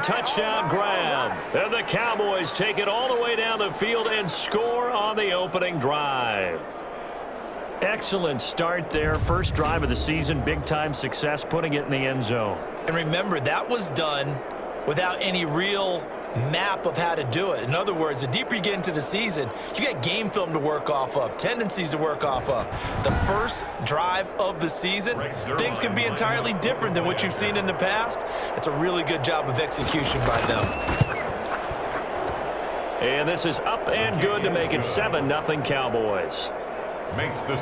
touchdown grab. And the Cowboys take it all the way down the field and score on the opening drive. Excellent start there. First drive of the season, big-time success, putting it in the end zone. And remember, that was done without any real map of how to do it. In other words, the deeper you get into the season, you got game film to work off of, tendencies to work off of. The first drive of the season, things can be entirely different than what you've seen in the past. It's a really good job of execution by them. And this is up and good to make it 7-0 Cowboys. Makes this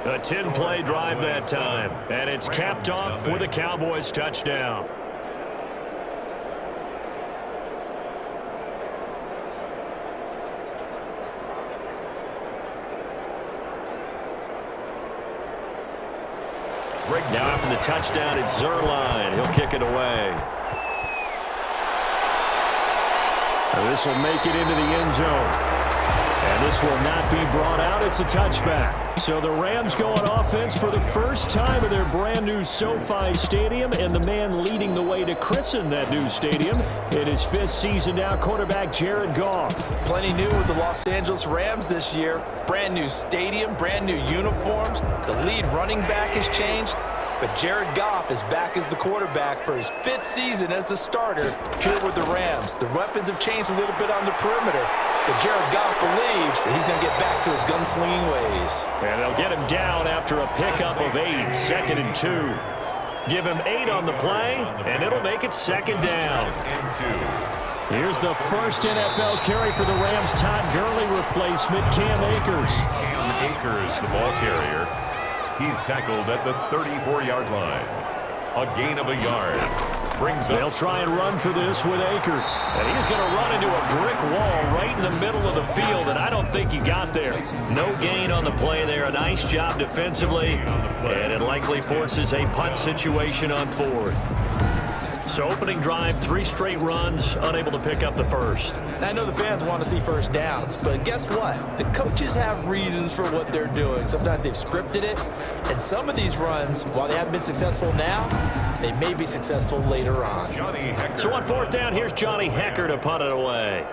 a 10-play drive that time, and it's capped off with a Cowboys touchdown. Now after the touchdown, it's Zerline. He'll kick it away. And this will make it into the end zone. And this will not be brought out. It's a touchback. So the Rams go on offense for the first time in their brand-new SoFi Stadium, and the man leading the way to christen that new stadium in his 5th season now, quarterback Jared Goff. Plenty new with the Los Angeles Rams this year. Brand new stadium, brand new uniforms. The lead running back has changed. But Jared Goff is back as the quarterback for his 5th season as the starter here with the Rams. The weapons have changed a little bit on the perimeter, but Jared Goff believes that he's going to get back to his gunslinging ways. And they'll get him down after a pickup of 8, 2nd and 2. Give him 8 on the play, and it'll make it 2nd down. Here's the first NFL carry for the Rams. Todd Gurley replacement, Cam Akers. Cam Akers, the ball carrier. He's tackled at the 34-yard line. A gain of a yard. They'll try and run for this with Akers. And he's going to run into a brick wall right in the middle of the field, and I don't think he got there. No gain on the play there. A nice job defensively, and it likely forces a punt situation on 4th. So opening drive, 3 straight runs, unable to pick up the first. I know the fans want to see first downs, but guess what? The coaches have reasons for what they're doing. Sometimes they've scripted it, and some of these runs, while they haven't been successful now, they may be successful later on. So on 4th down, here's Johnny Hecker to punt it away.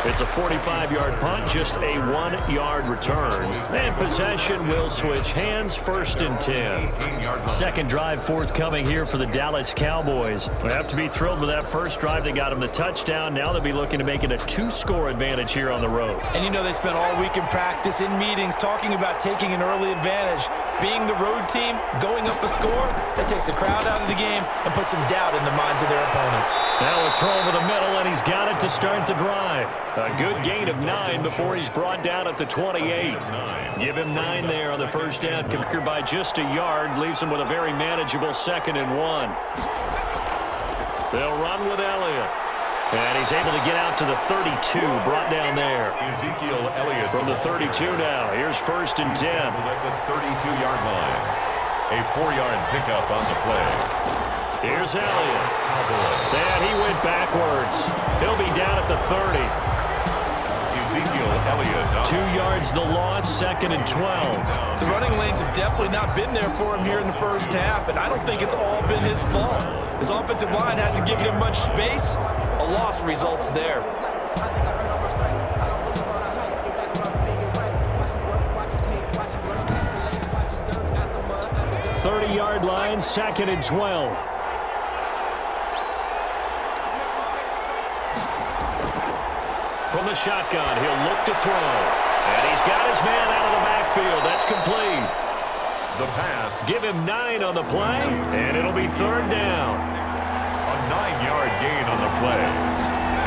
It's a 45-yard punt, just a 1-yard return. And possession will switch hands, 1st and 10. Second drive forthcoming here for the Dallas Cowboys. They have to be thrilled with that first drive. They got them the touchdown. Now they'll be looking to make it a 2-score advantage here on the road. And you know they spent all week in practice, in meetings, talking about taking an early advantage. Being the road team, going up a score, that takes the crowd out of the game and puts some doubt in the minds of their opponents. Now a throw over the middle, and he's got it to start the drive. A good gain of 9 before he's brought down at the 28. Give him 9 there on the first down. Conquered by just a yard. Leaves him with a very manageable 2nd and 1. They'll run with Elliott. And he's able to get out to the 32. Brought down there. Ezekiel Elliott from the 32 now. Here's 1st and 10. At the 32-yard line. A 4-yard pickup on the play. Here's Elliott. And he went backwards. He'll be down at the 30. Ezekiel Elliott. 2 yards the loss, 2nd and 12. The running lanes have definitely not been there for him here in the first half, and I don't think it's all been his fault. His offensive line hasn't given him much space. A loss results there. 30-yard line, 2nd and 12. From the shotgun, he'll look to throw. And he's got his man out of the backfield. That's complete. The pass. Give him 9 on the play, and it'll be 3rd down. A 9-yard gain on the play.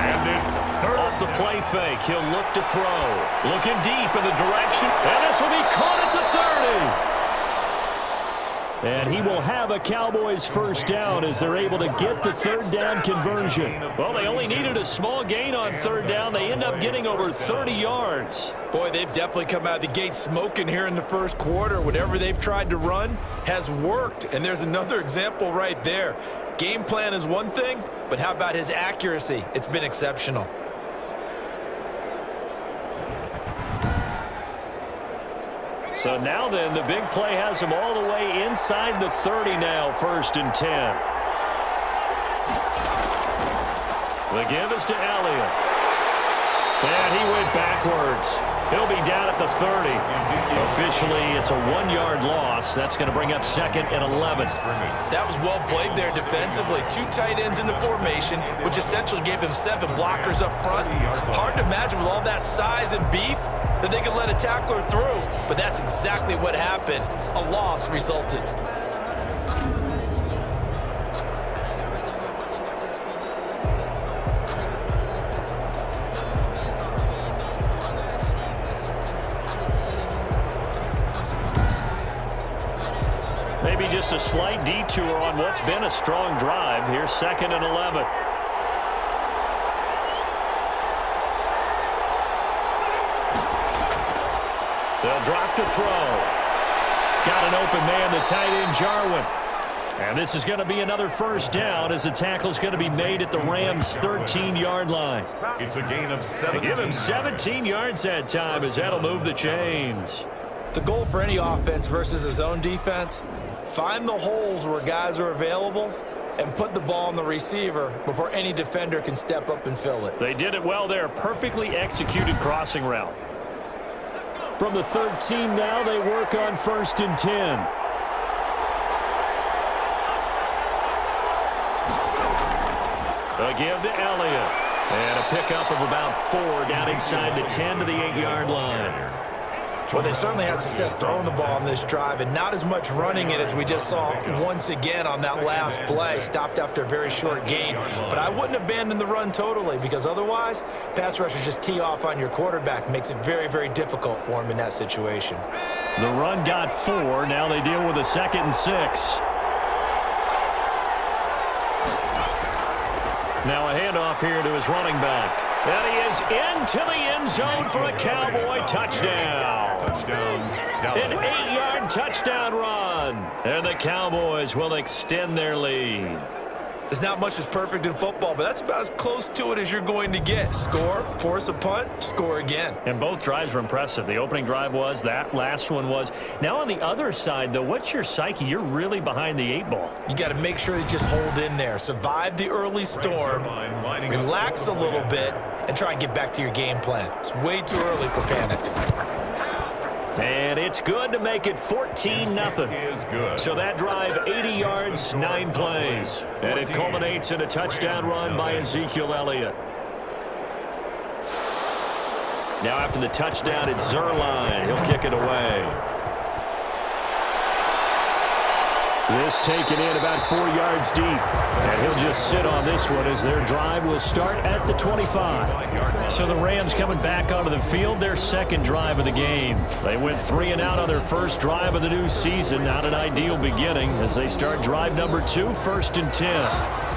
And it's 3rd. Off the play fake, he'll look to throw. Looking deep in the direction, and this will be caught at the 30. And he will have a Cowboys first down as they're able to get the 3rd down conversion. Well, they only needed a small gain on 3rd down. They end up getting over 30 yards. Boy, they've definitely come out of the gate smoking here in the first quarter. Whatever they've tried to run has worked. And there's another example right there. Game plan is one thing, but how about his accuracy? It's been exceptional. So now then, the big play has him all the way inside the 30 now, 1st and 10. The give is to Elliott. And he went backwards. He'll be down at the 30. Officially, it's a 1-yard loss. That's going to bring up 2nd and 11. That was well played there defensively. 2 tight ends in the formation, which essentially gave them 7 blockers up front. Hard to imagine with all that size and beef that they could let a tackler through. But that's exactly what happened. A loss resulted. Maybe just a slight detour on what's been a strong drive. Here's 2nd and 11. They'll drop to throw. Got an open man, the tight end, Jarwin. And this is going to be another 1st down as the tackle is going to be made at the Rams' 13-yard line. It's a gain of 17. They give him 17 yards that time as that'll move the chains. The goal for any offense versus his own defense, find the holes where guys are available and put the ball on the receiver before any defender can step up and fill it. They did it well there. Perfectly executed crossing route. From the 13 now, they work on 1st and 10. A give to Elliott. And a pickup of about 4 down inside the 10 to the 8-yard line. Well, they certainly had success throwing the ball on this drive and not as much running it as we just saw once again on that last play. Stopped after a very short gain. But I wouldn't abandon the run totally because otherwise, pass rushers just tee off on your quarterback. Makes it very, very difficult for him in that situation. The run got 4. Now they deal with a 2nd and 6. Now a handoff here to his running back. And he is into the end zone for a Cowboy touchdown. An 8-yard touchdown run. And the Cowboys will extend their lead. There's not much that's perfect in football, but that's about as close to it as you're going to get. Score, force a punt, score again. And both drives were impressive. The opening drive was, that last one was. Now on the other side, though, what's your psyche? You're really behind the 8 ball. You got to make sure you just hold in there. Survive the early storm, relax a little bit, and try and get back to your game plan. It's way too early for panic. And it's good to make it 14-0. So that drive, 80 yards, 9 plays. And it culminates in a touchdown run by Ezekiel Elliott. Now after the touchdown, it's Zerline. He'll kick it away. This taken in about 4 yards deep. And he'll just sit on this one as their drive will start at the 25. So the Rams coming back onto the field, their 2nd drive of the game. They went 3 and out on their 1st drive of the new season. Not an ideal beginning as they start drive number 2, 1st and 10.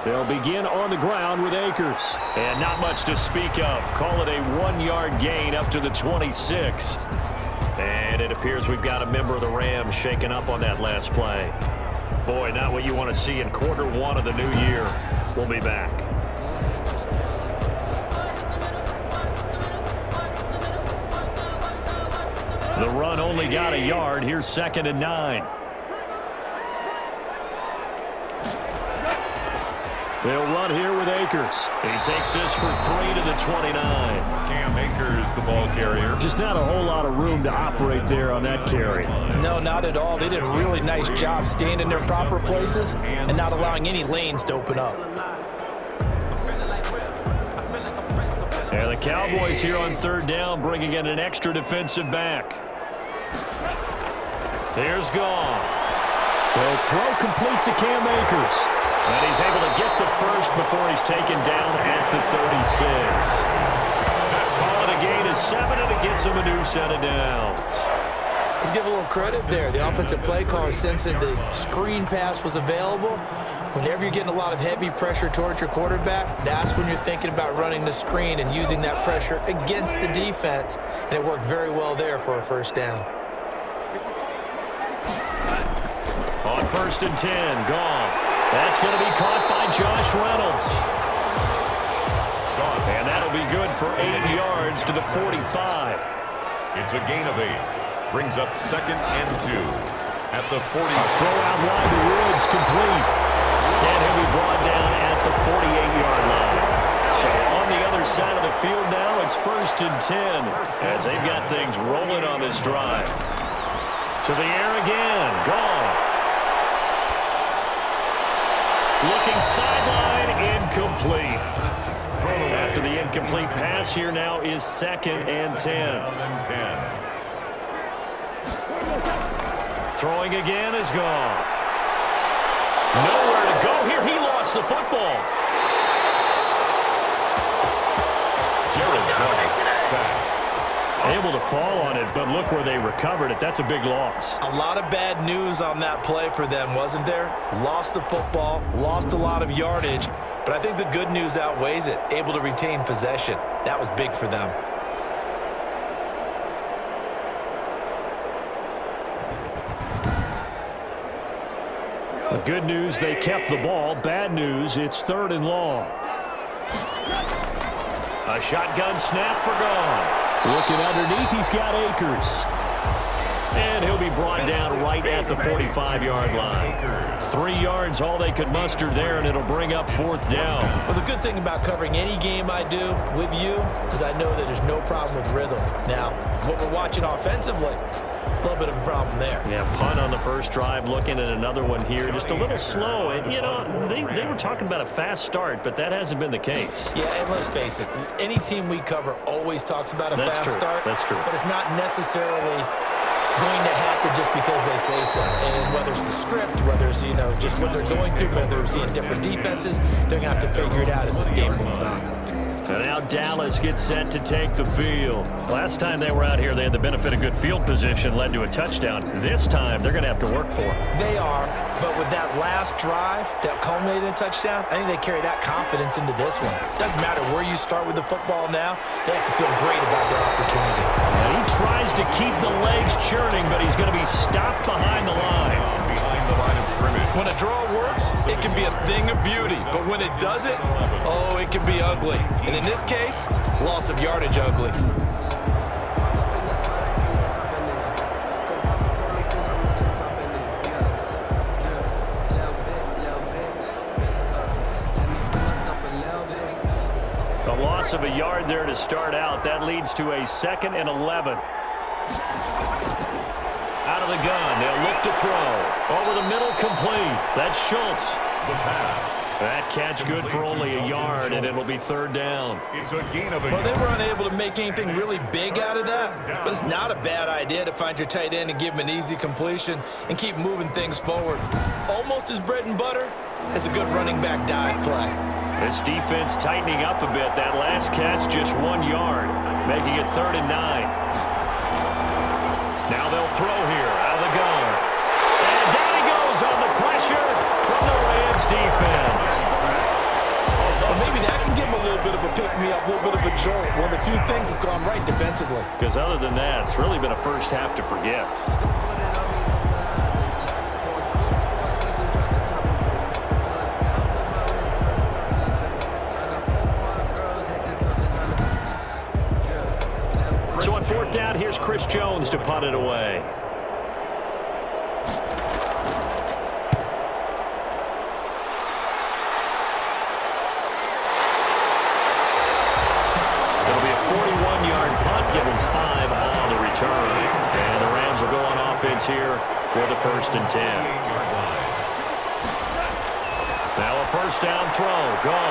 They'll begin on the ground with Akers. And not much to speak of. Call it a 1-yard gain up to the 26. And it appears we've got a member of the Rams shaken up on that last play. Boy, not what you want to see in quarter 1 of the new year. We'll be back. The run only got a yard. Here's 2nd and 9. They'll run here with Akers. He takes this for 3 to the 29. Cam Akers, the ball carrier. Just not a whole lot of room to operate there on that carry. No, not at all. They did a really nice job staying in their proper places and not allowing any lanes to open up. And the Cowboys here on 3rd down bringing in an extra defensive back. Here's Goff. They'll throw complete to Cam Akers. And he's able to get the first before he's taken down at the 36. Call it a gain of 7, and it gets him a new set of downs. Let's give a little credit there. The offensive play caller sensing the screen pass was available. Whenever you're getting a lot of heavy pressure towards your quarterback, that's when you're thinking about running the screen and using that pressure against the defense. And it worked very well there for a 1st down. On 1st and 10, Goff. That's going to be caught by Josh Reynolds. And that'll be good for 8 yards to the 45. It's a gain of 8. Brings up 2nd and 2 at the 40. A throw out wide to Woods, complete. And he'll be brought down at the 48-yard line. So on the other side of the field now, it's 1st and 10 as they've got things rolling on this drive. To the air again. Goff. Looking sideline, incomplete. After the incomplete pass, here now is 2nd and 10. Throwing again is Goff. Nowhere to go here. He lost the football. Jared Goff sacked. Able to fall on it, but look where they recovered it. That's a big loss. A lot of bad news on that play for them, wasn't there? Lost the football, lost a lot of yardage, but I think the good news outweighs it. Able to retain possession. That was big for them. The good news, they kept the ball. Bad news, it's 3rd and long. A shotgun snap for Goff. Looking underneath, he's got Akers. And he'll be brought down right at the 45-yard line. 3 yards, all they could muster there, and it'll bring up 4th down. Well, the good thing about covering any game I do with you is I know that there's no problem with rhythm. Now, what we're watching offensively, a little bit of a problem there. Yeah, punt on the first drive, looking at another one here. Just a little slow. And, you know, they were talking about a fast start, but that hasn't been the case. Yeah, and let's face it, any team we cover always talks about a fast start. That's true. But it's not necessarily going to happen just because they say so. And whether it's the script, whether it's, you know, just what they're going through, whether they're seeing different defenses, they're going to have to figure it out as this game moves on. And now Dallas gets set to take the field. Last time they were out here, they had the benefit of good field position, led to a touchdown. This time, they're going to have to work for it. They are, but with that last drive that culminated in a touchdown, I think they carry that confidence into this one. Doesn't matter where you start with the football now, they have to feel great about their opportunity. And he tries to keep the legs churning, but he's going to be stopped behind the line. When a draw works, it can be a thing of beauty. But when it doesn't, oh, it can be ugly. And in this case, loss of yardage ugly. A loss of a yard there to start out. That leads to a 2nd and 11. Out of the gun, they'll look to throw. Over the middle, complete. That's Schultz. The pass. That catch good for only a yard, and it'll be 3rd down. It's a gain of a Well, they were unable to make anything really big out of that, but it's not a bad idea to find your tight end and give him an easy completion and keep moving things forward. Almost as bread and butter as a good running back dive play. This defense tightening up a bit. That last catch just 1 yard, making it 3rd and 9. Now they'll throw here out of the gun. And down he goes on the pressure from the Rams defense. Well, maybe that can give him a little bit of a pick-me-up, a little bit of a jolt. One of the few things that's gone right defensively. Because other than that, it's really been a first half to forget. So on 4th down, here's Chris Jones to punt it away. It'll be a 41-yard punt, give him 5 on the return. And the Rams will go on offense here with a 1st and 10. Now a 1st down throw. Go.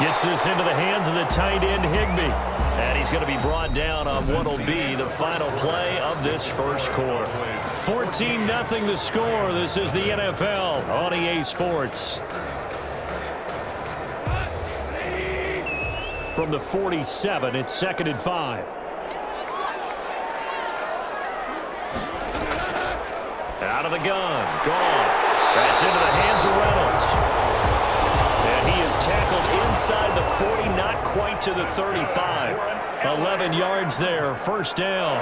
Gets this into the hands of the tight end, Higbee. And he's going to be brought down on what will be the final play of this first quarter. 14-0 the score. This is the NFL on EA Sports. From the 47, it's 2nd and 5. Out of the gun. Gone. That's into the hands of Reynolds. And he is tackled inside the 40, not quite to the 35. 11 yards there, 1st down.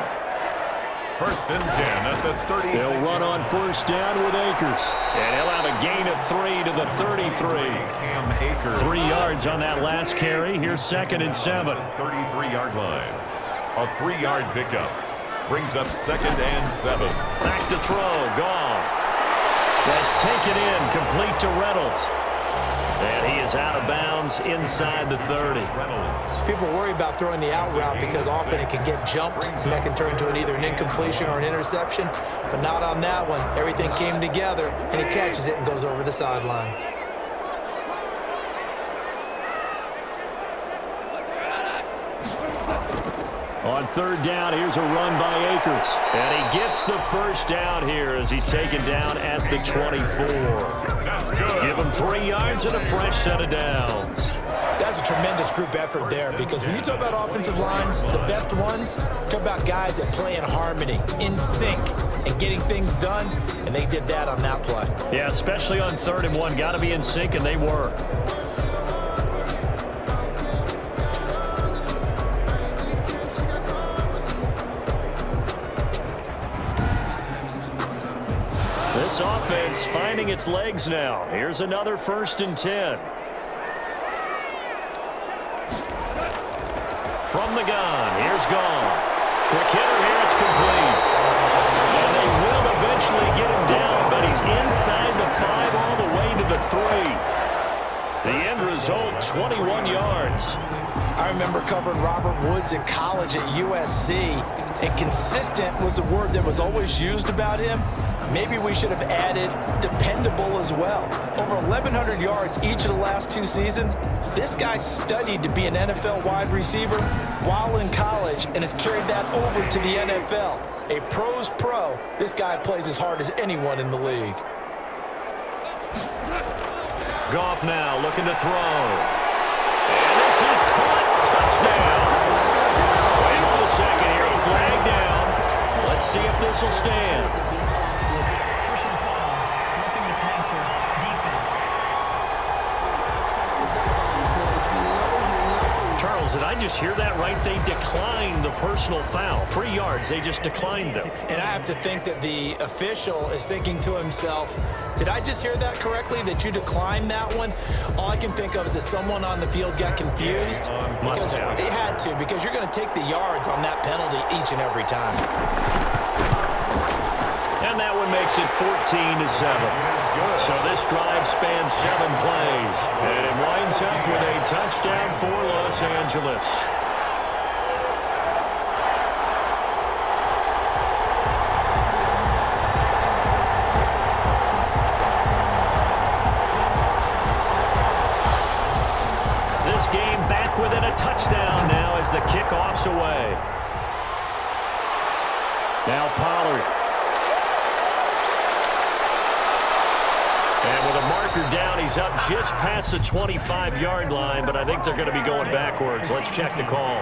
First and 10 at the 36. They'll run on first down with Akers. And he'll have a gain of 3 to the 33. 3 yards on that last carry. Here's second and 7. 33-yard line. A 3-yard pickup. Brings up second and 7. Back to throw. Goff. That's taken in. Complete to Reynolds. And he is out of bounds inside the 30. People worry about throwing the out route because often it can get jumped, and that can turn into either an incompletion or an interception. But not on that one. Everything came together, and he catches it and goes over the sideline. On third down, here's a run by Akers. And he gets the first down here as he's taken down at the 24. Give him 3 yards and a fresh set of downs. That's a tremendous group effort there, because when you talk about offensive lines, the best ones, talk about guys that play in harmony, in sync, and getting things done, and they did that on that play. Yeah, especially on 3rd and 1. Got to be in sync, and they were. This offense finding its legs now. Here's another 1st and 10. From the gun, here's Goff. Quick hitter here, it's complete. And they will eventually get him down, but he's inside the 5 all the way to the 3. The end result, 21 yards. I remember covering Robert Woods in college at USC, and consistent was the word that was always used about him. Maybe we should have added dependable as well. Over 1,100 yards each of the last 2 seasons. This guy studied to be an NFL wide receiver while in college and has carried that over to the NFL. A pro's pro. This guy plays as hard as anyone in the league. Goff now looking to throw. And this is caught. Touchdown. Wait on a second here. Flag down. Let's see if this will stand. Charles, did I just hear that right? They declined the personal foul. 3 yards, they just declined them. And I have to think that the official is thinking to himself, did I just hear that correctly, that you declined that one? All I can think of is that someone on the field got confused. Because they had to, because you're going to take the yards on that penalty each and every time. And that one makes it 14-7. So this drive spans 7 plays. And it winds up with a touchdown for Los Angeles. This game back within a touchdown now as the kickoff's away. Now Pollard. And with a marker down, he's up just past the 25-yard line, but I think they're going to be going backwards. Let's check the call.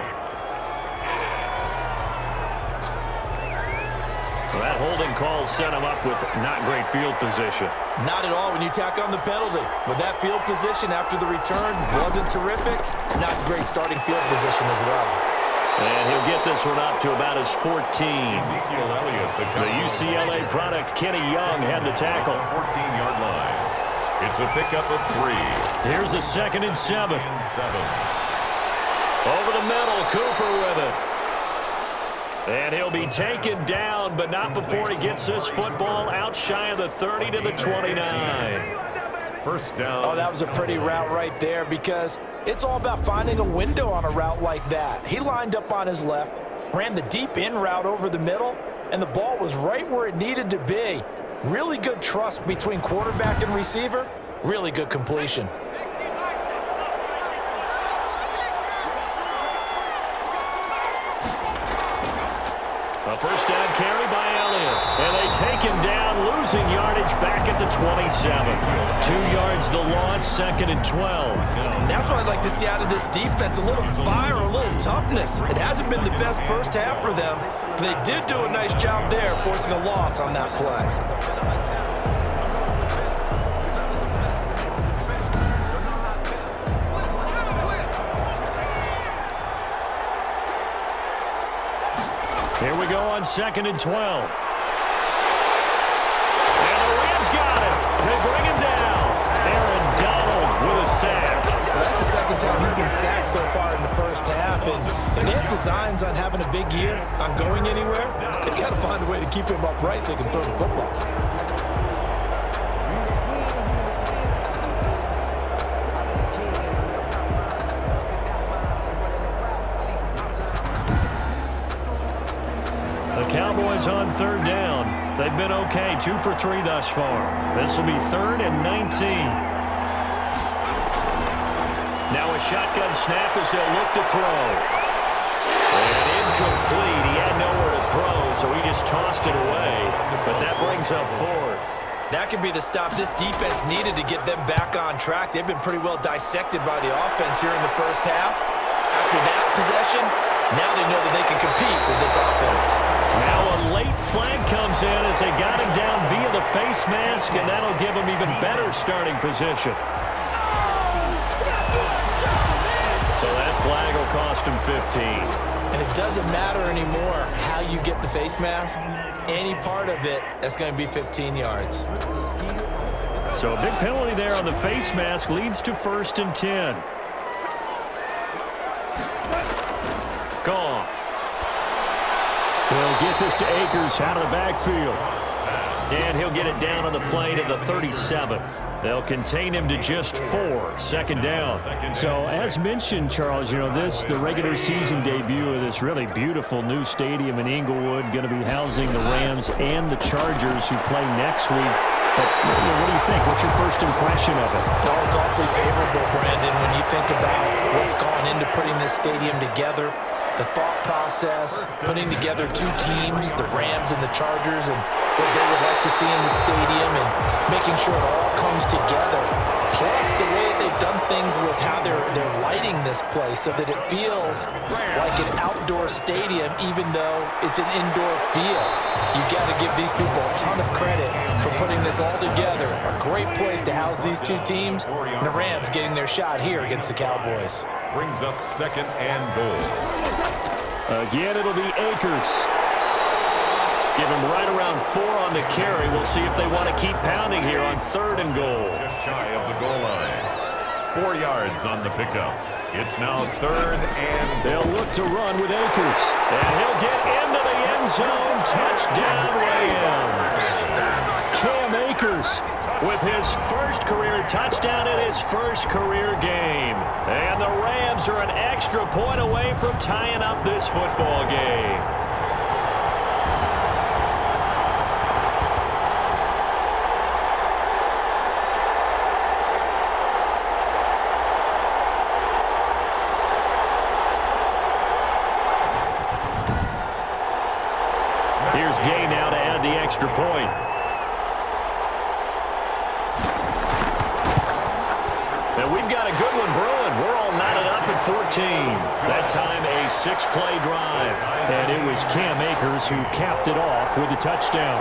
Well, that holding call set him up with not great field position. Not at all when you tack on the penalty. With that field position after the return wasn't terrific, it's not a great starting field position as well. And he'll get this one up to about his 14. Ezekiel Elliott, The UCLA product, Kenny Young, had the tackle. 14-yard line. It's a pickup of 3. Here's a 2nd and 7. Over the middle, Cooper with it. And he'll be taken down, but not before he gets this football out shy of the 30 to the 29. First down. Oh, that was a pretty route right there, because it's all about finding a window on a route like that. He lined up on his left, ran the deep in route over the middle, and the ball was right where it needed to be. Really good trust between quarterback and receiver. Really good completion. A first down carry by Elliott. And they take him down, losing yardage back at the 27. 2 yards the loss, 2nd and 12. And that's what I'd like to see out of this defense. A little fire, a little toughness. It hasn't been the best first half for them, but they did do a nice job there, forcing a loss on that play. Here we go on 2nd and 12. And the Rams got him. They bring him down. Aaron Donald with a sack. Well, that's the second time he's been sacked so far in the first half. And if they have designs on having a big year, on going anywhere, they've got to find a way to keep him upright so he can throw the football. Cowboys on 3rd down. They've been okay, 2 for 3 thus far. This will be 3rd and 19. Now a shotgun snap as they'll look to throw. And incomplete. He had nowhere to throw, so he just tossed it away. But that brings up 4th. That could be the stop this defense needed to get them back on track. They've been pretty well dissected by the offense here in the first half. After that possession, now they know that they can compete with this offense. Now a late flag comes in as they got him down via the face mask, and that'll give him even better starting position. So that flag will cost him 15. And it doesn't matter anymore how you get the face mask. Any part of it, that's going to be 15 yards. So a big penalty there on the face mask leads to 1st and 10. Gone. They'll get this to Akers out of the backfield. And he'll get it down on the play to the 37. They'll contain him to just 4, 2nd down. So as mentioned, Charles, you know, the regular season debut of this really beautiful new stadium in Inglewood, going to be housing the Rams and the Chargers who play next week. But what do you think? What's your first impression of it? Oh, it's awfully favorable, Brandon, when you think about what's gone into putting this stadium together. The thought process, putting together 2 teams, the Rams and the Chargers, and what they would like to see in the stadium, and making sure it all comes together. Plus, the way that they've done things with how they're lighting this place so that it feels like an outdoor stadium, even though it's an indoor feel. You got to give these people a ton of credit for putting this all together. A great place to house these 2 teams, and the Rams getting their shot here against the Cowboys. Brings up 2nd and goal. Again, it'll be Akers. Give him right around 4 on the carry. We'll see if they want to keep pounding here on 3rd and goal. Just shy of the goal line. 4 yards on the pickup. It's now 3rd and they'll look to run with Akers. And he'll get into the end zone. Touchdown, Rams. Cam Akers with his first career touchdown in his first career game. And the Rams are an extra point away from tying up this football game. Here's Gay now to add the extra point. And we've got a good one brewing. We're all knotted up at 14. That time a 6-play drive. And it was Cam Akers who capped it off with a touchdown.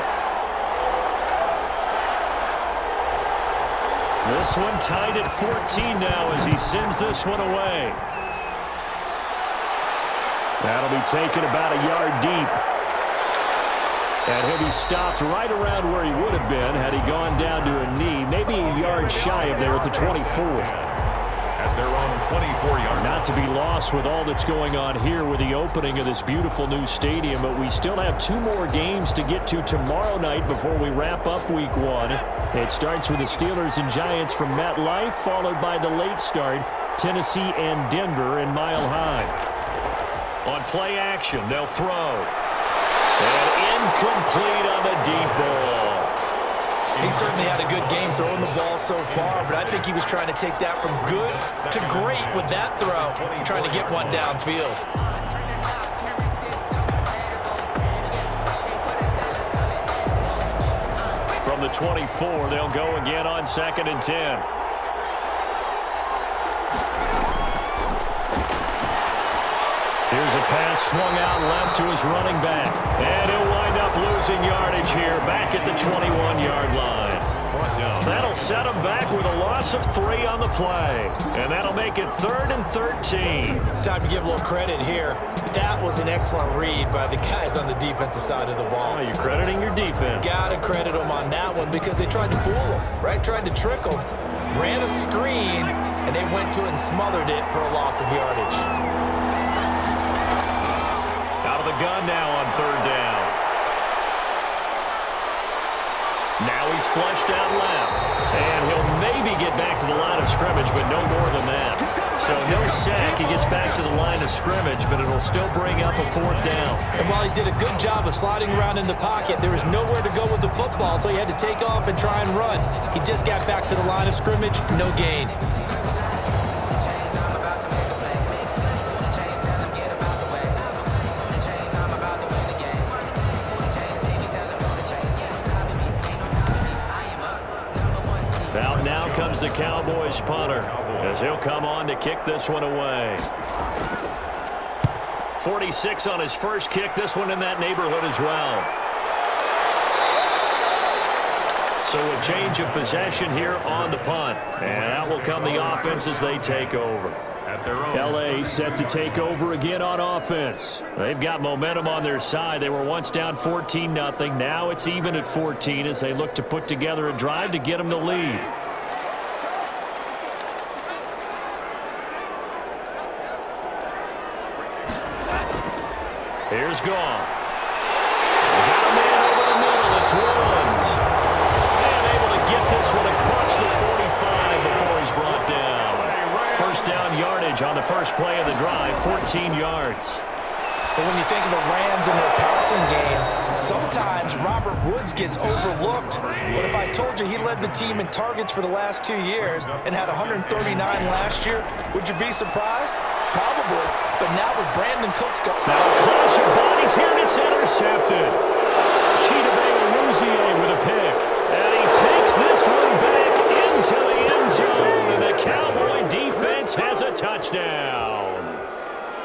This one tied at 14 now as he sends this one away. That'll be taken about a yard deep. And he'll be stopped right around where he would have been had he gone down to a knee, maybe a yard shy of there at the 24. At their own 24-yard. Not to be lost with all that's going on here with the opening of this beautiful new stadium, but we still have 2 more games to get to tomorrow night before we wrap up week 1. It starts with the Steelers and Giants from MetLife, followed by the late start, Tennessee and Denver in Mile High. On play action, they'll throw. And incomplete on the deep ball. He certainly had a good game throwing the ball so far, but I think he was trying to take that from good to great with that throw, trying to get one downfield. From the 24, they'll go again on 2nd and 10. Here's a pass swung out left to his running back. And he'll wind up losing yardage here back at the 21-yard line. That'll set him back with a loss of 3 on the play. And that'll make it 3rd and 13. Time to give a little credit here. That was an excellent read by the guys on the defensive side of the ball. Oh, you're crediting your defense. Got to credit them on that one because they tried to fool him, right? Tried to trick him. Ran a screen, and they went to it and smothered it for a loss of yardage. Out of the gun now on 3rd down. Now he's flushed out left. And he'll maybe get back to the line of scrimmage, but no more than that. So no sack. He gets back to the line of scrimmage, but it'll still bring up a 4th down. And while he did a good job of sliding around in the pocket, there was nowhere to go with the football, so he had to take off and try and run. He just got back to the line of scrimmage, no gain. Out now comes the Cowboys punter as he'll come on to kick this one away. 46 on his first kick. This one in that neighborhood as well. So a change of possession here on the punt. And out will come the offense as they take over. L.A. set to take over again on offense. They've got momentum on their side. They were once down 14-0. Now it's even at 14 as they look to put together a drive to get them the lead. Here's Goff. Got a man over the middle. It's Woods. And able to get this one across the 45 before he's brought down. First down yardage on the first play of the drive, 14 yards. But when you think of the Rams and their passing game, sometimes Robert Woods gets overlooked. But if I told you he led the team in targets for the last 2 years and had 139 last year, would you be surprised? Probably. But now with Brandon Cooks going. Now a clash of bodies here, and it's intercepted. Chidobe with a pick. And he takes this one back into the end zone. And the Cowboy defense has a touchdown.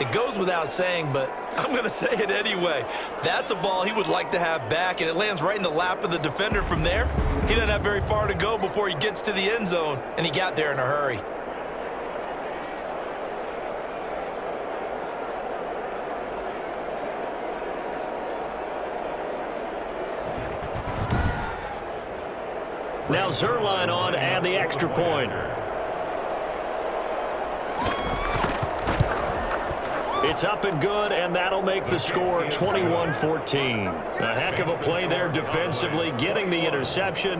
It goes without saying, but I'm going to say it anyway. That's a ball he would like to have back, and it lands right in the lap of the defender from there. He doesn't have very far to go before he gets to the end zone, and he got there in a hurry. Now Zerline on and the extra point. It's up and good, and that'll make the score 21-14. A heck of a play there defensively, getting the interception,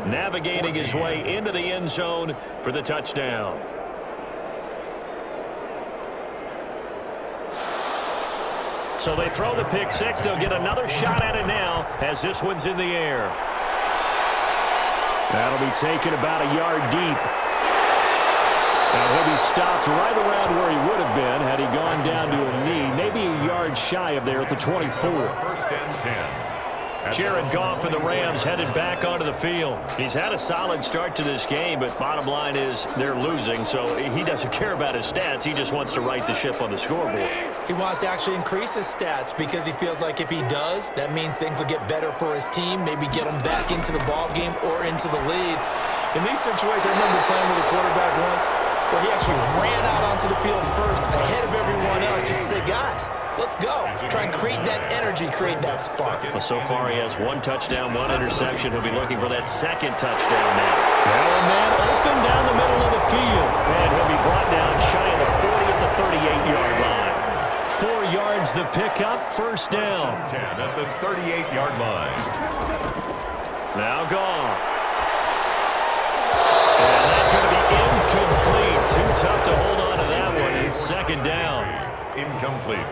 navigating his way into the end zone for the touchdown. So they throw the pick six. They'll get another shot at it now as this one's in the air. That'll be taken about a yard deep. And he'll be stopped right around where he would have been had he gone down to a knee, maybe a yard shy of there at the 24. First and 10. Jared Goff and the Rams headed back onto the field. He's had a solid start to this game, but bottom line is they're losing, so he doesn't care about his stats. He just wants to right the ship on the scoreboard. He wants to actually increase his stats because he feels like if he does, that means things will get better for his team, maybe get him back into the ball game or into the lead. In these situations, I remember playing with a quarterback once where he actually ran out onto the field first ahead of everyone else just to say, guys, let's go. Try and create that energy, create that spark. Well, so far he has one touchdown, one interception. He'll be looking for that second touchdown now. Now a man open down the middle of the field. And he'll be brought down shy of the 40 at the 38-yard line. 4 yards the pickup, first down. 10 at the 38-yard line. Now Goff. And that's going to be incomplete. Too tough to hold on to that one. It's second down. Incomplete.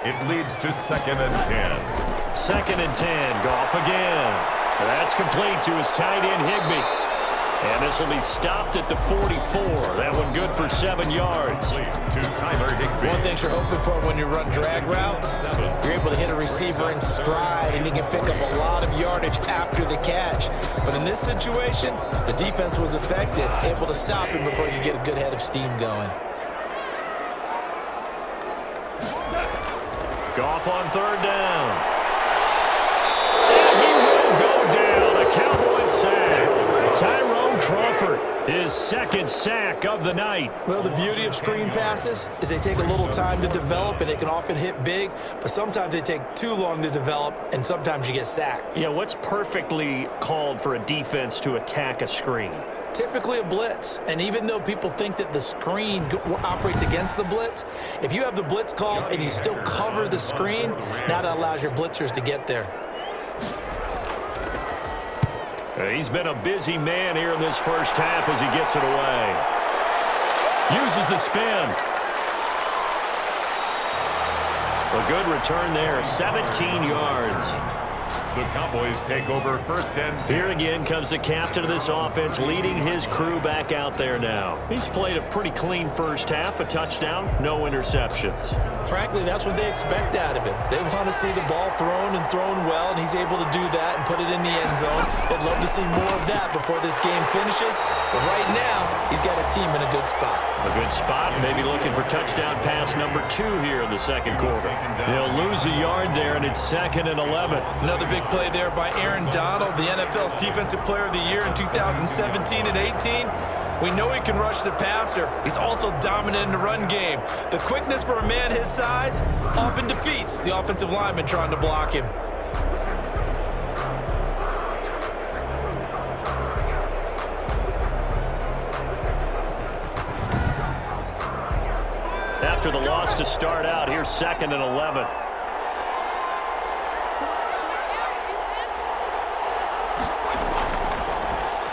It leads to second and 10. Second and 10. Goff again. That's complete to his tight end, Higbee. And this will be stopped at the 44. That one good for 7 yards. To Tyler Higbee. One thing you're hoping for when you run drag routes, you're able to hit a receiver in stride, and he can pick up a lot of yardage after the catch. But in this situation, the defense was effective, able to stop him before you get a good head of steam going. Goff on third down. And he will go down. A Cowboys sack. Tyrone Crawford, his second sack of the night. Well, the beauty of screen passes is they take a little time to develop, and they can often hit big, but sometimes they take too long to develop, and sometimes you get sacked. Yeah, what's perfectly called for a defense to attack a screen? Typically a blitz, and even though people think that the screen operates against the blitz, if you have the blitz called and you still cover the screen, now that allows your blitzers to get there. He's been a busy man here in this first half as he gets it away. Uses the spin. A good return there, 17 yards. The Cowboys take over first and 10. Here again comes the captain of this offense, leading his crew back out there now. He's played a pretty clean first half, a touchdown, no interceptions. Frankly, that's what they expect out of him. They want to see the ball thrown and thrown well, and he's able to do that and put it in the end zone. They'd love to see more of that before this game finishes. But right now, he's got his team in a good spot. A good spot, maybe looking for touchdown pass number 2 here in the second quarter. They'll lose a yard there, and it's 2nd and 11. Another big play there by Aaron Donald, the NFL's Defensive Player of the Year in 2017 and 18. We know he can rush the passer. He's also dominant in the run game. The quickness for a man his size often defeats the offensive lineman trying to block him. After the loss to start out, here's 2nd and 11.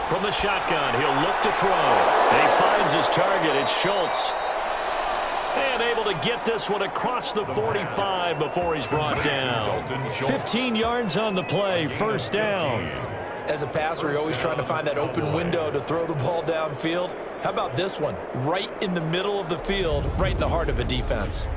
From the shotgun, he'll look to throw. And he finds his target. It's Schultz. And able to get this one across the 45 before he's brought down. 15 yards on the play, first down. As a passer, you're always trying to find that open window to throw the ball downfield. How about this one? Right in the middle of the field, right in the heart of a defense.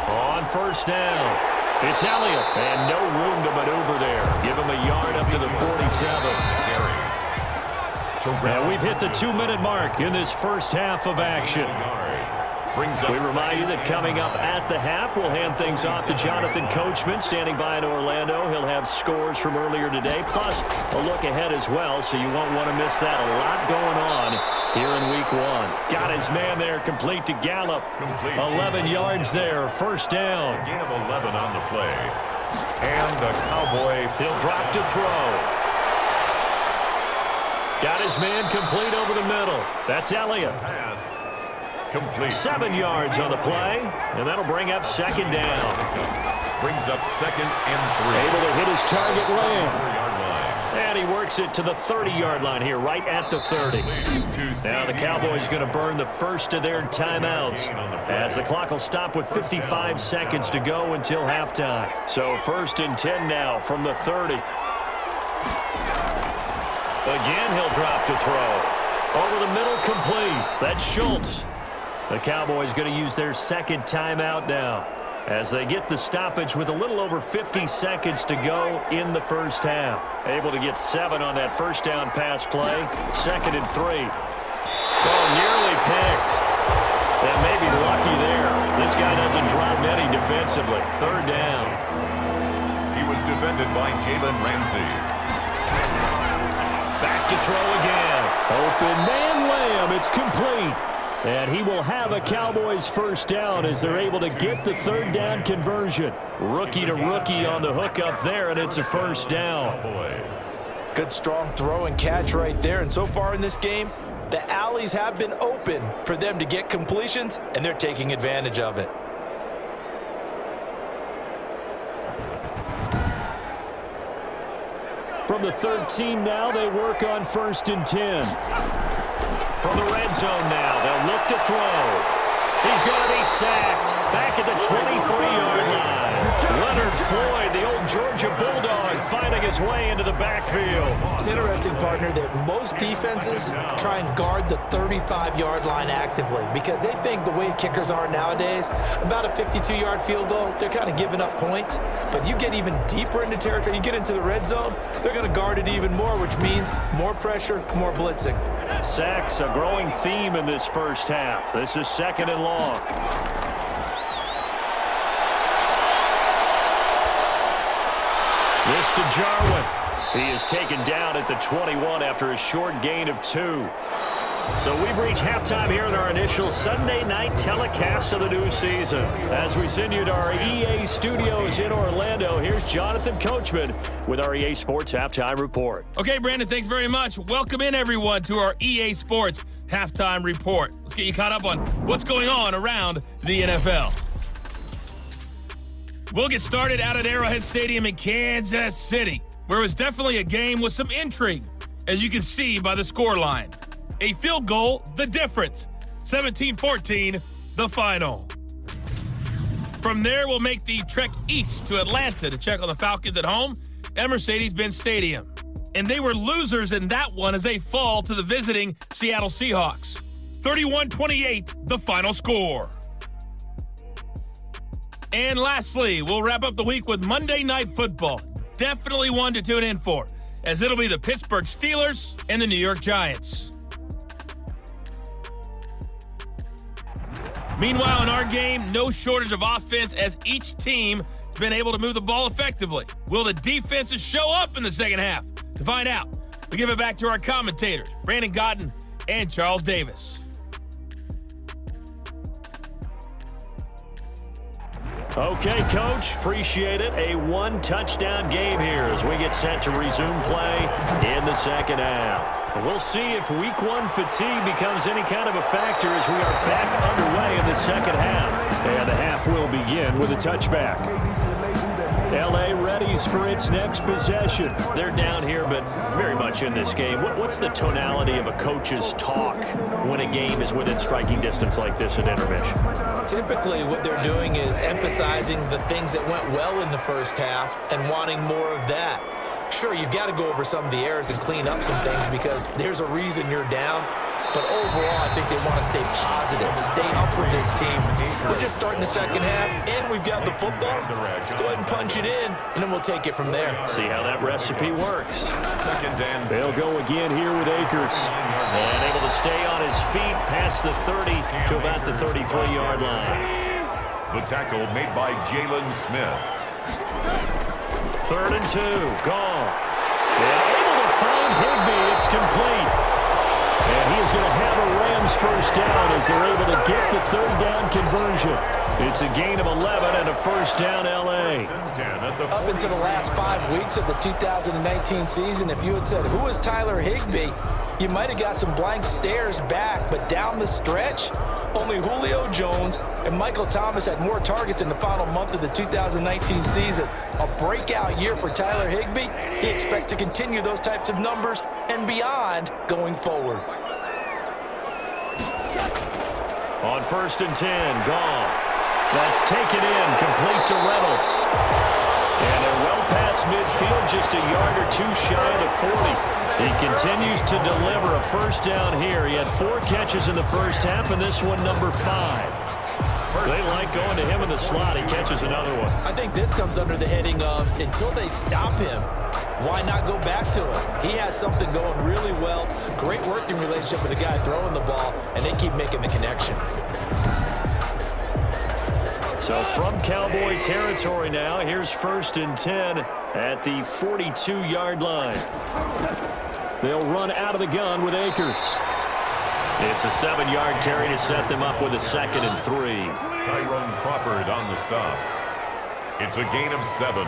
On first down, it's Elliott, and no room to maneuver there. Give him a yard up to the 47. And we've hit the 2-minute mark in this first half of action. We remind you that coming up at the half, we'll hand things off to Jonathan Coachman, standing by in Orlando. He'll have scores from earlier today, plus a look ahead as well, so you won't want to miss that. A lot going on here in Week 1. Got his man there, complete to Gallup. 11 yards there, first down. Gain of 11 on the play. And the Cowboy. He'll drop to throw. Got his man complete over the middle. That's Elliott. Pass. Complete. 7 yards on the play, and that'll bring up 2nd down. Brings up 2nd and 3. Able to hit his target Lamb. 4-yard line. And he works it to the 30-yard line here, right at the 30. Now the Cowboys going to burn the first of their timeouts, as the clock will stop with 55 seconds to go until halftime. So 1st and 10 now from the 30. Again, he'll drop to throw. Over the middle, complete. That's Schultz. The Cowboys going to use their 2nd timeout now, as they get the stoppage with a little over 50 seconds to go in the first half. Able to get 7 on that first down pass play. 2nd and 3. Oh, nearly picked. And maybe lucky there. This guy doesn't drop many defensively. 3rd down. He was defended by Jalen Ramsey. Back to throw again. Open man Lamb. It's complete. And he will have a Cowboys first down as they're able to get the 3rd down conversion. Rookie to rookie on the hook up there, and it's a first down. Good strong throw and catch right there. And so far in this game, the alleys have been open for them to get completions, and they're taking advantage of it. From the 13 now, they work on 1st and 10. From the red zone now, they'll look to throw. He's going to be sacked. Back at the 23-yard line. Leonard Floyd, the old Georgia Bulldog, finding his way into the backfield. It's interesting, partner, that most defenses try and guard the 35-yard line actively because they think the way kickers are nowadays, about a 52-yard field goal, they're kind of giving up points. But you get even deeper into territory, you get into the red zone, they're going to guard it even more, which means more pressure, more blitzing. Sacks, a growing theme in this first half. This is 2nd and long. This to Jarwin. He is taken down at the 21 after a short gain of 2. So we've reached halftime here in our initial Sunday night telecast of the new season. As we send you to our EA studios in Orlando, here's Jonathan Coachman with our EA Sports Halftime Report. Okay, Brandon, thanks very much. Welcome in, everyone, to our EA Sports Halftime Report. Let's get you caught up on what's going on around the NFL. We'll get started out at Arrowhead Stadium in Kansas City, where it was definitely a game with some intrigue, as you can see by the scoreline. A field goal, the difference. 17-14, the final. From there, we'll make the trek east to Atlanta to check on the Falcons at home at Mercedes-Benz Stadium. And they were losers in that one as they fall to the visiting Seattle Seahawks. 31-28, the final score. And lastly, we'll wrap up the week with Monday Night Football. Definitely one to tune in for, as it'll be the Pittsburgh Steelers and the New York Giants. Meanwhile, in our game, no shortage of offense as each team has been able to move the ball effectively. Will the defenses show up in the second half? To find out, we give it back to our commentators, Brandon Gotten and Charles Davis. Okay, Coach, appreciate it. A one-touchdown game here as we get set to resume play in the second half. We'll see if week one fatigue becomes any kind of a factor as we are back underway in the second half. And the half will begin with a touchback. L.A. readies for its next possession. They're down here, but very much in this game. What's the tonality of a coach's talk when a game is within striking distance like this at intermission? Typically, what they're doing is emphasizing the things that went well in the first half and wanting more of that. Sure, you've got to go over some of the errors and clean up some things because there's a reason you're down. But overall, I think they want to stay positive, stay up with this team. We're just starting the second half, and we've got the football. Let's go ahead and punch it in, and then we'll take it from there. See how that recipe works. They'll go again here with Akers. And able to stay on his feet past the 30 to about the 33-yard line. The tackle made by Jalen Smith. 3rd and 2, Goff. And able to find Higbee. It's complete. And he is going to have a Rams first down as they're able to get the third down conversion. It's a gain of 11 and a first down, L.A. Up into the last 5 weeks of the 2019 season, if you had said, who is Tyler Higbee, you might have got some blank stares back. But down the stretch, only Julio Jones and Michael Thomas had more targets in the final month of the 2019 season. A breakout year for Tyler Higbee. He expects to continue those types of numbers and beyond going forward. On 1st and 10, Goff. That's taken in, complete to Reynolds. And they're well past midfield, just a yard or two shy of the 40. He continues to deliver a first down here. He had 4 catches in the first half, and this one number 5. They like going to him in the slot. He catches another one. I think this comes under the heading of until they stop him, why not go back to him? He has something going really well. Great working relationship with the guy throwing the ball, and they keep making the connection. So from Cowboy territory now, here's 1st and 10 at the 42-yard line. They'll run out of the gun with Akers. It's a 7-yard carry to set them up with a 2nd and 3. Tyrone Crawford on the stop. It's a gain of 7.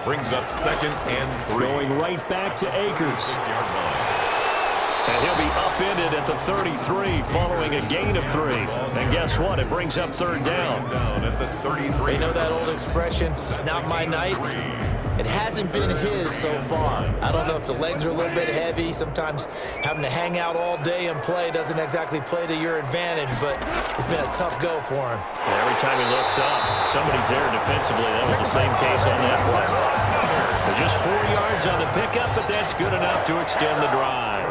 Brings up 2nd and 3. Going right back to Akers. 6-yard line. And he'll be upended at the 33 following a gain of 3. And guess what? It brings up 3rd down. Down at the 33. You know that old expression, it's not my night. It hasn't been his so far. I don't know if the legs are a little bit heavy. Sometimes having to hang out all day and play doesn't exactly play to your advantage, but it's been a tough go for him. And every time he looks up, somebody's there defensively. That was the same case on that play. But just 4 yards on the pickup, but that's good enough to extend the drive.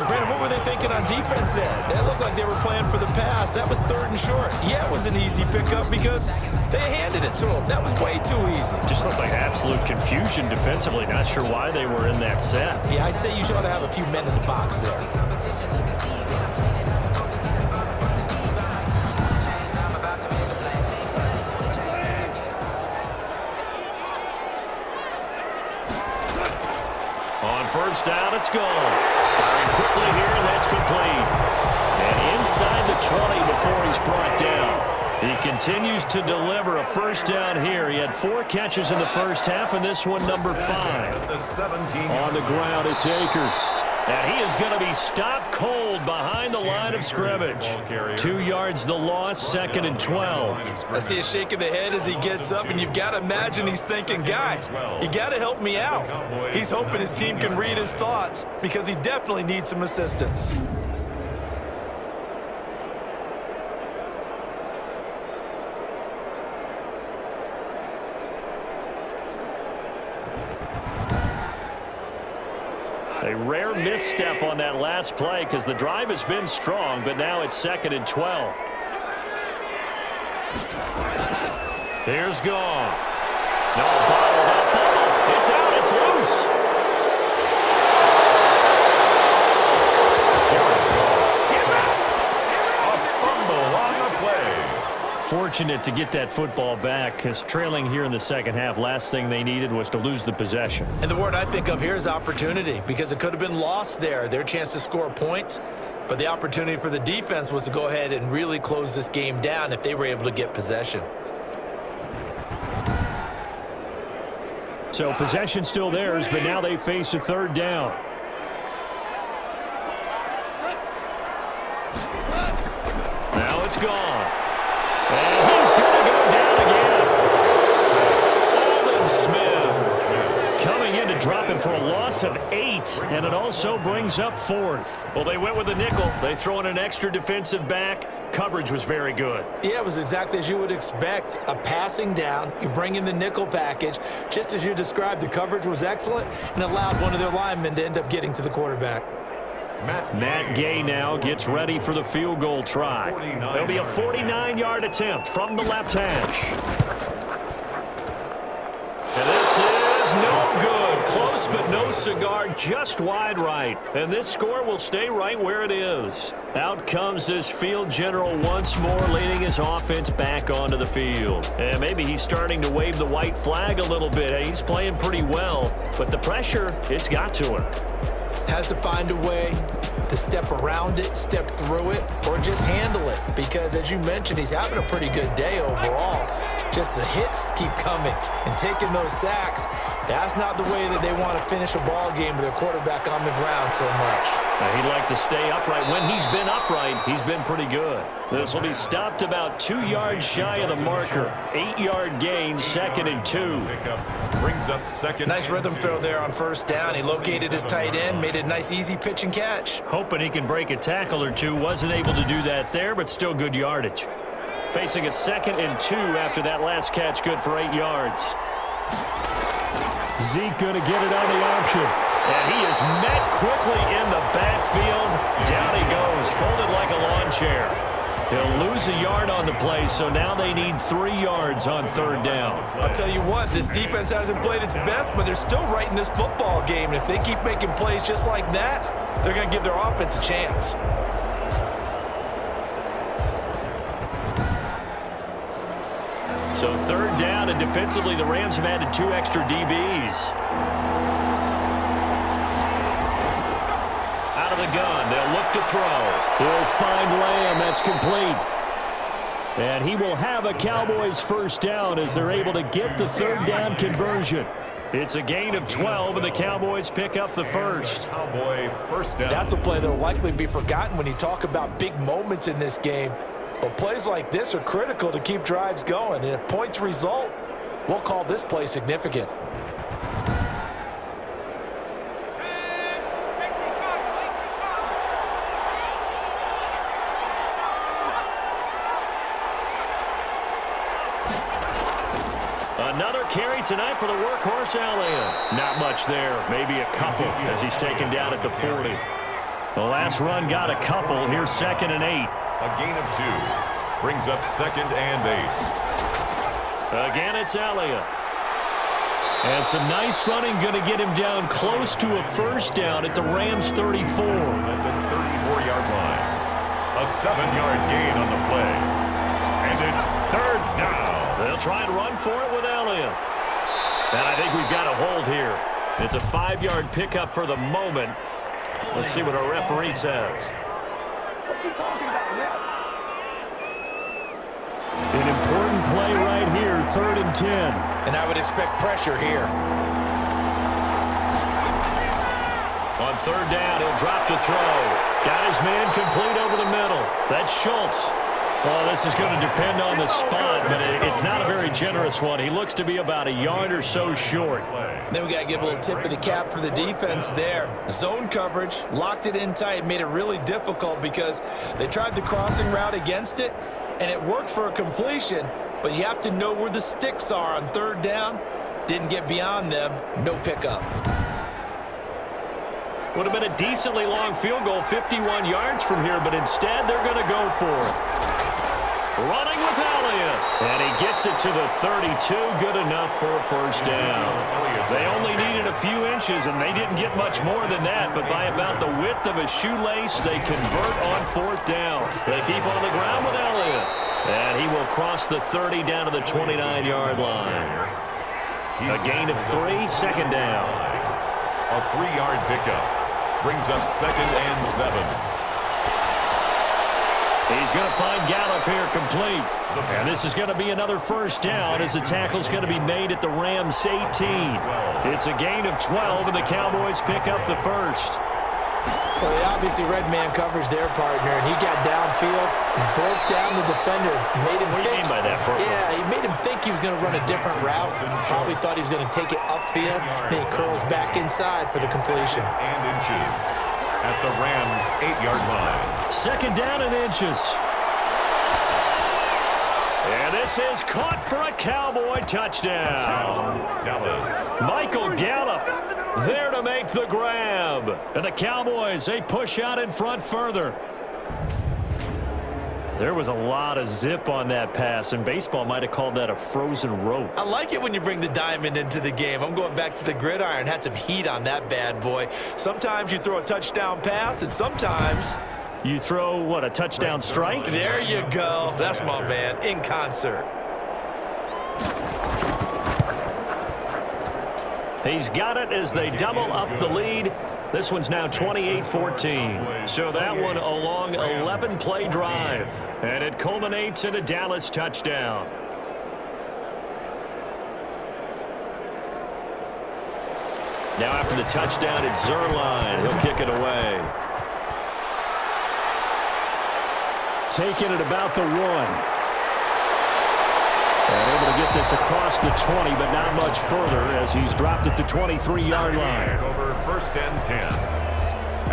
Brandon, what were they thinking on defense there? They looked like they were playing for the pass. That was 3rd and short. Yeah, it was an easy pickup because they handed it to him. That was way too easy. Just looked like absolute confusion defensively. Not sure why they were in that set. Yeah, I'd say you should have a few men in the box there. On first down, it's gone. Firing quickly here, and that's complete. And inside the 20 before he's brought down. He continues to deliver a first down here. He had 4 catches in the first half, and this one number 5. On the ground, it's Akers. And he is going to be stopped cold behind the line of scrimmage. 2 yards the loss, 2nd and 12. I see a shake of the head as he gets up, and you've got to imagine he's thinking, guys, you got to help me out. He's hoping his team can read his thoughts because he definitely needs some assistance. A rare misstep on that last play because the drive has been strong, but now it's 2nd and 12. Here's Goff. No, bottled up fumble. It's out. It's loose. A fumble on the play. Fortunate to get that football back because trailing here in the second half, last thing they needed was to lose the possession. And the word I think of here is opportunity because it could have been lost there. Their chance to score points, but the opportunity for the defense was to go ahead and really close this game down if they were able to get possession. So possession still theirs, but now they face a 3rd down. Now it's gone. And he's going to go down again. Aldon Smith coming in to drop him for a loss of 8, and it also brings up 4th. Well, they went with a nickel. They throw in an extra defensive back. Coverage was very good. Yeah, it was exactly as you would expect. A passing down, you bring in the nickel package. Just as you described, the coverage was excellent and allowed one of their linemen to end up getting to the quarterback. Matt Gay now gets ready for the field goal try. There'll be a 49-yard attempt from the left hash. And this is no good. Close but no cigar, just wide right. And this score will stay right where it is. Out comes this field general once more, leading his offense back onto the field. And maybe he's starting to wave the white flag a little bit. He's playing pretty well, but the pressure, it's got to him. Has to find a way to step around it, step through it, or just handle it. Because as you mentioned, he's having a pretty good day overall. Just the hits keep coming and taking those sacks. That's not the way that they want to finish a ball game with their quarterback on the ground so much. Now, he'd like to stay upright. When he's been upright, he's been pretty good. This will be stopped about 2 yards shy of the marker. 8-yard gain, 2nd and 2. Brings up 2nd. Nice rhythm throw there on first down. He located his tight end, made a nice easy pitch and catch. Hoping he can break a tackle or two. Wasn't able to do that there, but still good yardage. Facing a 2nd and 2 after that last catch, good for 8 yards. Zeke going to get it on the option. And he is met quickly in the backfield. Down he goes, folded like a lawn chair. He'll lose a yard on the play, so now they need 3 yards on 3rd down. I'll tell you what, this defense hasn't played its best, but they're still right in this football game. And if they keep making plays just like that, they're going to give their offense a chance. So 3rd down, and defensively, the Rams have added 2 extra DBs. Out of the gun, they'll look to throw. He'll find Lamb, that's complete. And he will have a Cowboys first down as they're able to get the 3rd down conversion. It's a gain of 12, and the Cowboys pick up the first. Cowboy first down. That's a play that will likely be forgotten when you talk about big moments in this game. But plays like this are critical to keep drives going. And if points result, we'll call this play significant. Another carry tonight for the workhorse Elliott. Not much there, maybe a couple as he's taken down at the 40. The last run got a couple. Here's 2nd and 8. A gain of 2 brings up 2nd and 8. Again, it's Elliott. And some nice running going to get him down close to a first down at the Rams 34. At the 34-yard line. A 7-yard gain on the play. And it's 3rd down. They'll try and run for it with Elliott. And I think we've got a hold here. It's a 5-yard pickup for the moment. Let's see what our referee says. What you talking about, Ref? An important play right here, 3rd and 10. And I would expect pressure here. On 3rd down, he'll drop to throw. Got his man complete over the middle. That's Schultz. Well, this is going to depend on the spot, but it's not a very generous one. He looks to be about a yard or so short. Then we got to give a little tip of the cap for the defense there. Zone coverage, locked it in tight, made it really difficult because they tried the crossing route against it, and it worked for a completion, but you have to know where the sticks are on 3rd down. Didn't get beyond them, no pickup. Would have been a decently long field goal, 51 yards from here, but instead they're going to go for it. Running with Elliott. And he gets it to the 32. Good enough for a first down. They only needed a few inches, and they didn't get much more than that. But by about the width of a shoelace, they convert on 4th down. They keep on the ground with Elliott. And he will cross the 30 down to the 29-yard line. A gain of 3, 2nd down. A 3-yard pickup brings up 2nd and 7. He's going to find Gallup here complete. And this is going to be another first down as the tackle's going to be made at the Rams 18. It's a gain of 12, and the Cowboys pick up the first. Well, they obviously read man coverage their partner, and he got downfield, broke down the defender, made him What do you mean by that, Bert? Yeah, he made him think he was going to run a different route. Probably thought he was going to take it upfield. Then he curls back inside for the completion. And inches at the Rams 8-yard line. 2nd down and inches. And this is caught for a Cowboy touchdown. Dallas. Michael Gallup there to make the grab. And the Cowboys, they push out in front further. There was a lot of zip on that pass, and baseball might have called that a frozen rope. I like it when you bring the diamond into the game. I'm going back to the gridiron. Had some heat on that bad boy. Sometimes you throw a touchdown pass, and sometimes You throw, what, a touchdown strike? there you go. That's my man, in concert. He's got it as they double up the lead. This one's now 28-14. So that one a long 11-play drive. And it culminates in a Dallas touchdown. Now after the touchdown, it's Zerline. He'll kick it away. Taking it about the 1. And able to get this across the 20, but not much further as he's dropped at the 23-yard line. Over 1st and 10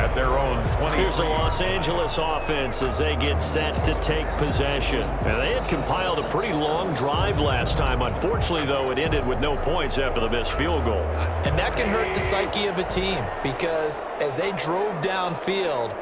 at their own 20. Here's the Los Angeles offense as they get set to take possession. And they had compiled a pretty long drive last time. Unfortunately, though, it ended with no points after the missed field goal. And that can hurt the psyche of a team because as they drove downfield,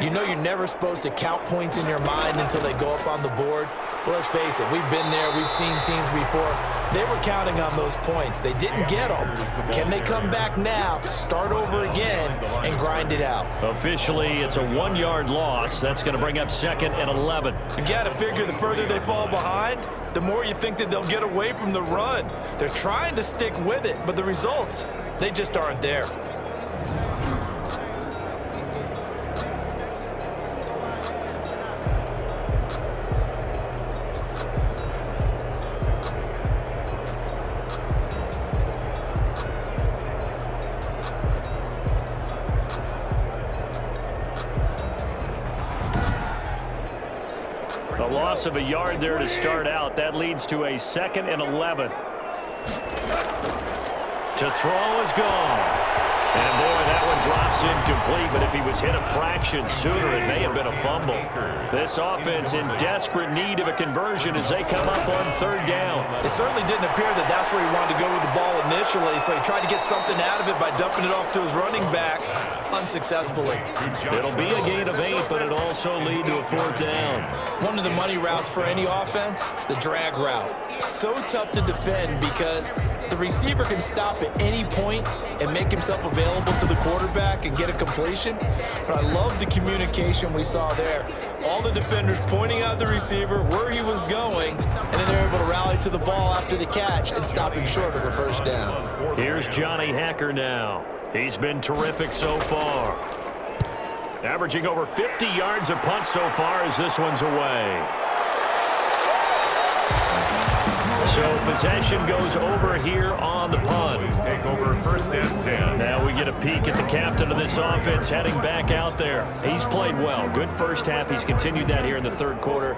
you know you're never supposed to count points in your mind until they go up on the board. But let's face it, we've been there. We've seen teams before. They were counting on those points. They didn't get them. Can they come back now, start over again, and grind it out? Officially, it's a 1-yard loss. That's going to bring up 2nd and 11. You got to figure the further they fall behind, the more you think that they'll get away from the run. They're trying to stick with it, but the results, they just aren't there. A loss of a yard there to start out. That leads to a 2nd and 11. To throw is gone. And boy, that one drops pass incomplete, but if he was hit a fraction sooner, it may have been a fumble. This offense in desperate need of a conversion as they come up on third down. It certainly didn't appear that that's where he wanted to go with the ball initially, so he tried to get something out of it by dumping it off to his running back unsuccessfully. It'll be a gain of 8, but it also lead to a fourth down. One of the money routes for any offense, the drag route. So tough to defend because the receiver can stop at any point and make himself available to the quarterback and get a completion. But I love the communication we saw there. All the defenders pointing out the receiver where he was going, and then they're able to rally to the ball after the catch and stop him short of a first down. Here's Johnny Hacker now. He's been terrific so far. Averaging over 50 yards a punt so far as this one's away. So possession goes over here on the punt. Take over first and 10. Now we get a peek at the captain of this offense heading back out there. He's played well. Good first half. He's continued that here in the third quarter.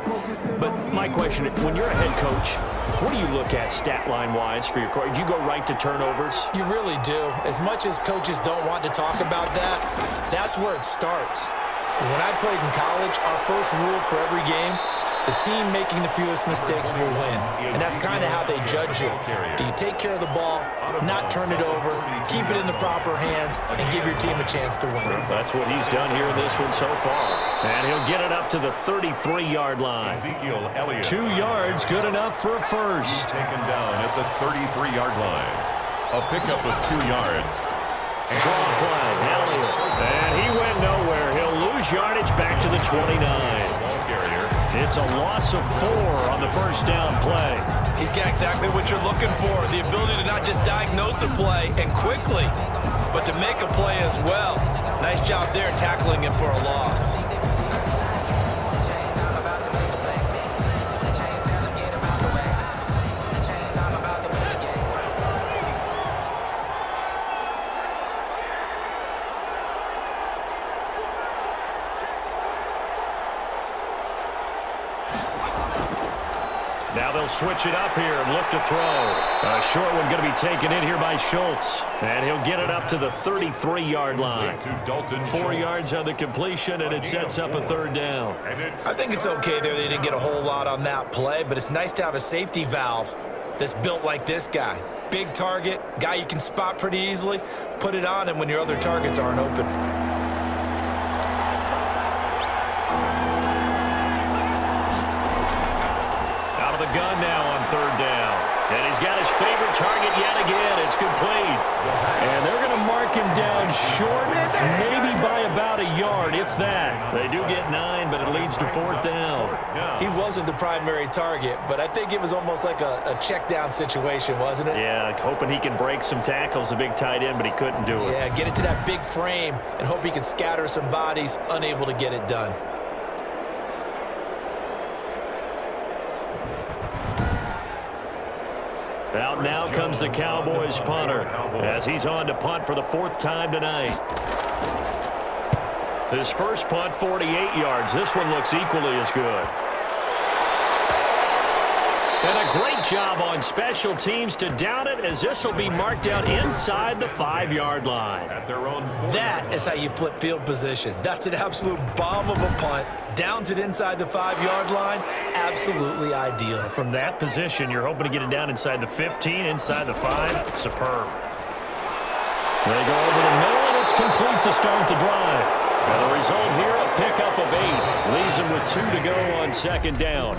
But my question, when you're a head coach, what do you look at stat line-wise for your coach? Do you go right to turnovers? You really do. As much as coaches don't want to talk about that, that's where it starts. When I played in college, our first rule for every game, the team making the fewest mistakes will win. And that's kind of how they judge you. Do you take care of the ball, not turn it over, keep it in the proper hands, and give your team a chance to win? That's what he's done here in this one so far. And he'll get it up to the 33-yard line. 2 yards, good enough for a first. Taken down at the 33-yard line. A pickup of 2 yards. Draw play, Elliott. And he went nowhere. He'll lose yardage back to the 29. It's a loss of 4 on the first down play. He's got exactly what you're looking for, the ability to not just diagnose a play and quickly, but to make a play as well. Nice job there tackling him for a loss. Now they'll switch it up here and look to throw. A short one going to be taken in here by Schultz. And he'll get it up to the 33-yard line. 4 yards on the completion, and it sets up a third down. I think it's okay there. They didn't get a whole lot on that play, but it's nice to have a safety valve that's built like this guy. Big target, guy you can spot pretty easily. Put it on him when your other targets aren't open. The gun now on third down. And he's got his favorite target yet again. It's complete. And they're going to mark him down short, maybe by about a yard, if that. They do get 9, but it leads to fourth down. He wasn't the primary target, but I think it was almost like a check down situation, wasn't it? Yeah, hoping he can break some tackles, a big tight end, but he couldn't do it. Yeah, get it to that big frame and hope he can scatter some bodies, unable to get it done. Out now comes the Cowboys punter as he's on to punt for the 4th time tonight. His first punt, 48 yards. This one looks equally as good. And a great job on special teams to down it, as this will be marked out inside the 5-yard line. That is how you flip field position. That's an absolute bomb of a punt. Downs it inside the 5-yard line. Absolutely ideal. From that position, you're hoping to get it down inside the 15, inside the 5. Superb. They go over the middle, and it's complete to start the drive. And the result here, a pickup of 8. Leaves him with 2 to go on second down.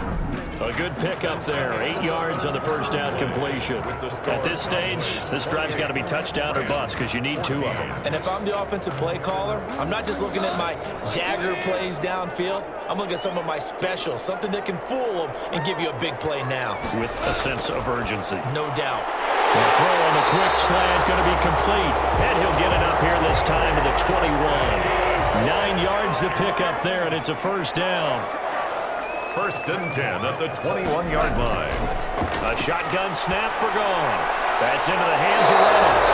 A good pickup there. 8 yards on the first down completion. At this stage, this drive's got to be touchdown or bust because you need 2 of them. And if I'm the offensive play caller, I'm not just looking at my dagger plays downfield. I'm looking at some of my specials, something that can fool them and give you a big play now. With a sense of urgency. No doubt. The throw on the quick slant going to be complete. And he'll get it up here this time to the 21. 9 yards to pick up there, and it's a first down. First and 10 at the 21-yard line. A shotgun snap for Goff. That's into the hands of Reynolds.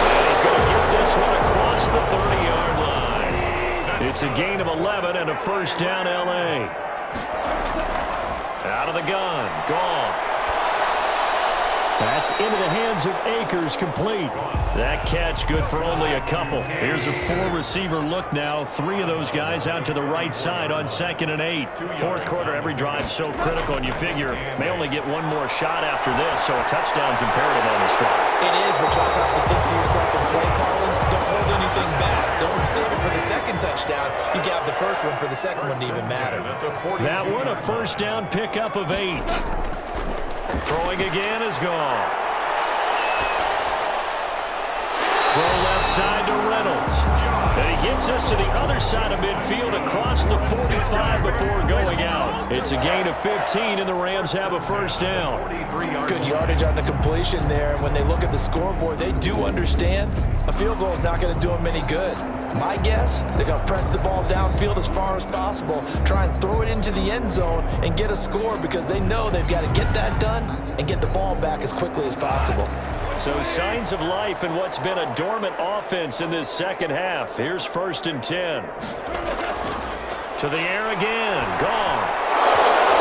And he's going to get this one across the 30-yard line. It's a gain of 11 and a first down, L.A. Out of the gun, Goff. That's into the hands of Akers, complete. That catch good for only a couple. Here's a four-receiver look now. Three of those guys out to the right side on 2nd and 8. Fourth quarter, every drive so critical, and you figure may only get one more shot after this, so a touchdown's imperative on this drive. It is, but you also have to think to yourself in play calling, don't hold anything back. Don't save it for the second touchdown. You can have the first one for the second one to even matter. That one, a first down pickup of 8. Throwing again is gone. Throw left side to Reynolds. And he gets us to the other side of midfield across the 45 before going out. It's a gain of 15, and the Rams have a first down. Good yardage on the completion there. And when they look at the scoreboard, they do understand a field goal is not going to do them any good. My guess, they're going to press the ball downfield as far as possible, try and throw it into the end zone and get a score because they know they've got to get that done and get the ball back as quickly as possible. So signs of life in what's been a dormant offense in this second half. Here's 1st and 10. To the air again. Gone.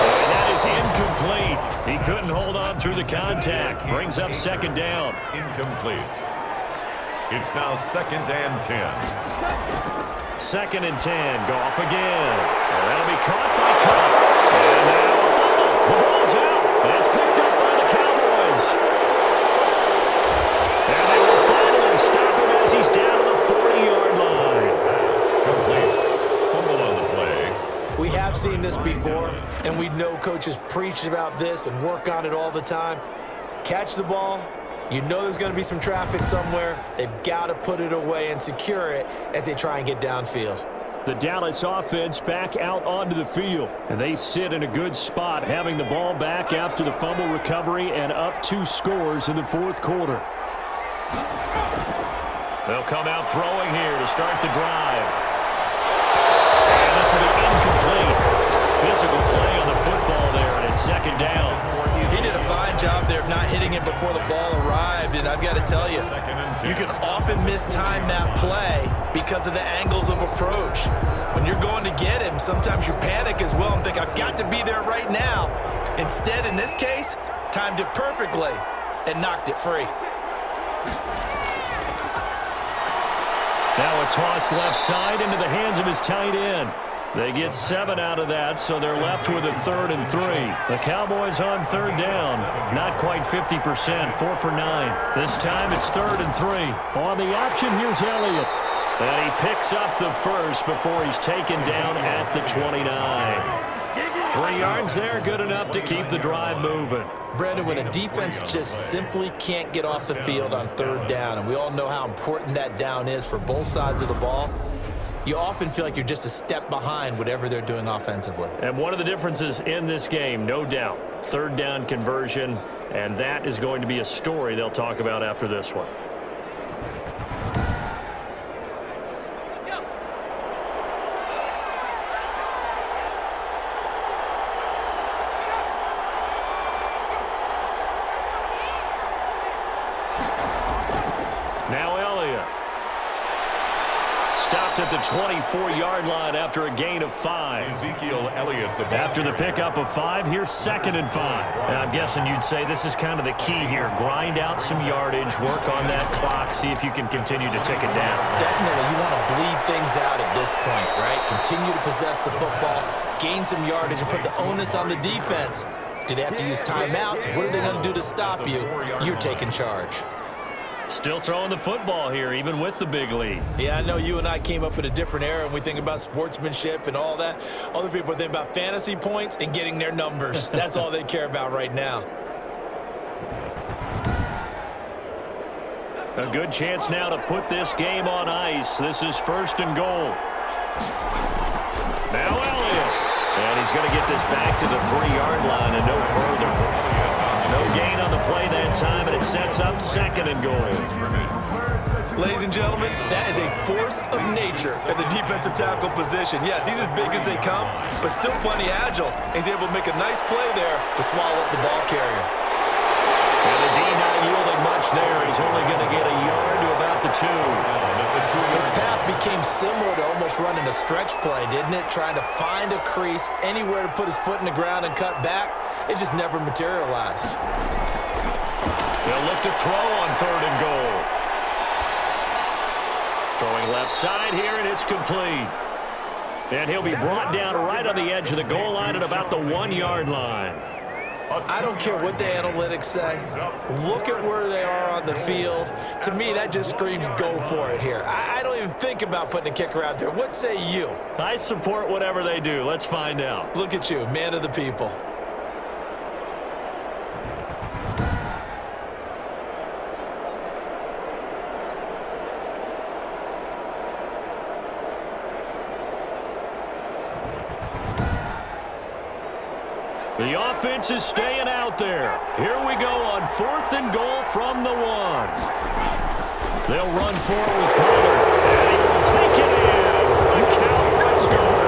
And that is incomplete. He couldn't hold on through the contact. Brings up 2nd down. Incomplete. It's now 2nd and 10. 2nd and 10. Goff again. And that'll be caught by Cup. And now a fumble. The ball's out. And it's picked up by the Cowboys. And they will finally stop him as he's down to the 40-yard line. Complete. Fumble on the play. We have seen this before, and we know coaches preach about this and work on it all the time. Catch the ball. You know there's going to be some traffic somewhere. They've got to put it away and secure it as they try and get downfield. The Dallas offense back out onto the field, and they sit in a good spot, having the ball back after the fumble recovery and up 2 scores in the fourth quarter. They'll come out throwing here to start the drive. And this will be incomplete. Physical play on the football there, and it's 2nd down. He did a fine job there of not hitting it before the ball arrived, and I've got to tell you, you can often mistime that play because of the angles of approach. When you're going to get him, sometimes you panic as well and think, I've got to be there right now. Instead, in this case, timed it perfectly and knocked it free. Now a toss left side into the hands of his tight end. They get 7 out of that, so they're left with a 3rd and 3. The Cowboys on 3rd down. Not quite 50%, 4 for 9. This time it's 3rd and 3. On the option, here's Elliott. And he picks up the first before he's taken down at the 29. 3 yards there, good enough to keep the drive moving. Brandon, when a defense just simply can't get off the field on 3rd down, and we all know how important that down is for both sides of the ball, you often feel like you're just a step behind whatever they're doing offensively. And one of the differences in this game, no doubt, 3rd down conversion, and that is going to be a story they'll talk about after this one. Now Elliott. Stopped at the 24-yard line after a gain of 5. Ezekiel Elliott, the ball After the pickup of 5, here's 2nd and 5. And I'm guessing you'd say this is kind of the key here. Grind out some yardage, work on that clock, see if you can continue to tick it down. Definitely, you want to bleed things out at this point, right? Continue to possess the football, gain some yardage, and put the onus on the defense. Do they have to use timeouts? What are they going to do to stop you? You're taking charge. Still throwing the football here, even with the big lead. Yeah, I know you and I came up in a different era, and we think about sportsmanship and all that. Other people think about fantasy points and getting their numbers. That's all they care about right now. A good chance now to put this game on ice. This is 1st and goal. Now Elliott. And he's going to get this back to the 3-yard line and no further. No gain on the play that time, and it sets up 2nd and goal. Ladies and gentlemen, that is a force of nature at the defensive tackle position. Yes, he's as big as they come, but still plenty agile. He's able to make a nice play there to swallow up the ball carrier. And the D not yielding much there. He's only going to get a yard to about the 2. His path became similar to almost running a stretch play, didn't it? Trying to find a crease, anywhere to put his foot in the ground and cut back. It just never materialized. They'll look to throw on 3rd and goal. Throwing left side here, and it's complete. And he'll be brought down right on the edge of the goal line at about the 1-yard line. I don't care what the analytics say. Look at where they are on the field. To me, that just screams go for it here. I don't even think about putting a kicker out there. What say you? I support whatever they do. Let's find out. Look at you, man of the people. The offense is staying out there. Here we go on 4th and goal from the 1. They'll run forward with Pollard. And he will take it in for the Cowboys score.